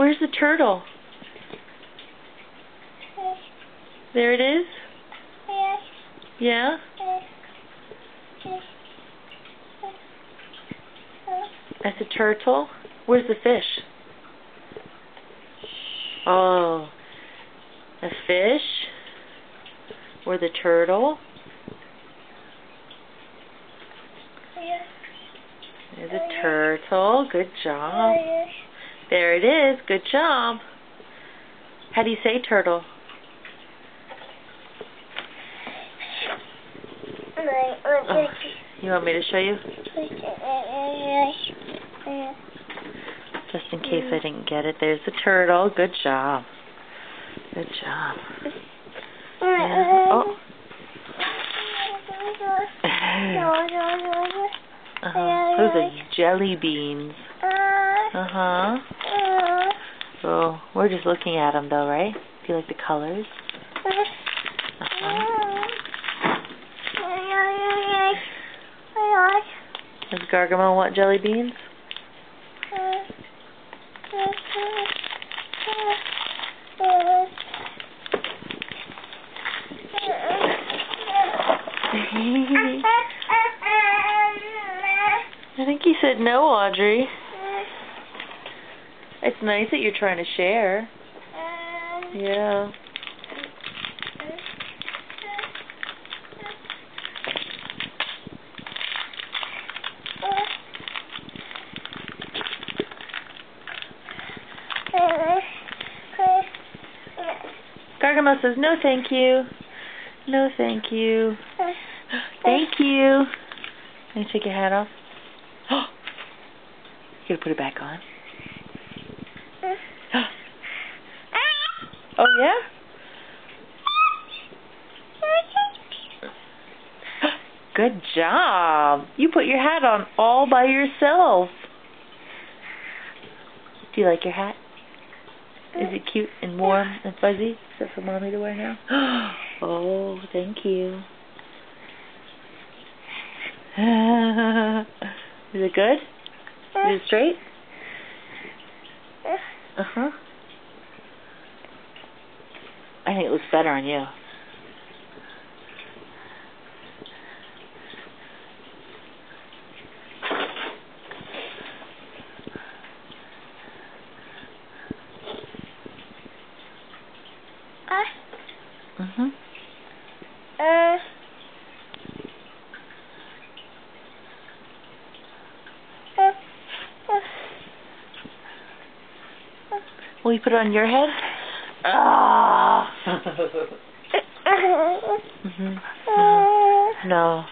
Where's the turtle? There it is? Yeah? That's a turtle? Where's the fish? Oh, a fish? Or the turtle? There's a turtle. Good job. There it is. Good job. How do you say turtle? Oh, you want me to show you? Just in case I didn't get it. There's the turtle. Good job. Good job. Yeah. Oh. Those are jelly beans. Oh, we're just looking at them though, right? Do you like the colors? Does Gargamel want jelly beans? I think he said no, Audrey. It's nice that you're trying to share. Yeah. Gargamel says no thank you. No thank you. Thank you. Can you take your hat off? You gotta put it back on. Oh yeah? Good job. You put your hat on all by yourself. Do you like your hat? Is it cute and warm and fuzzy? Is that for Mommy to wear now? Oh, thank you. Is it good? Is it straight? Uh-huh. I think it looks better on you. Mhm. Will you put it on your head? Ah. Mhm. No.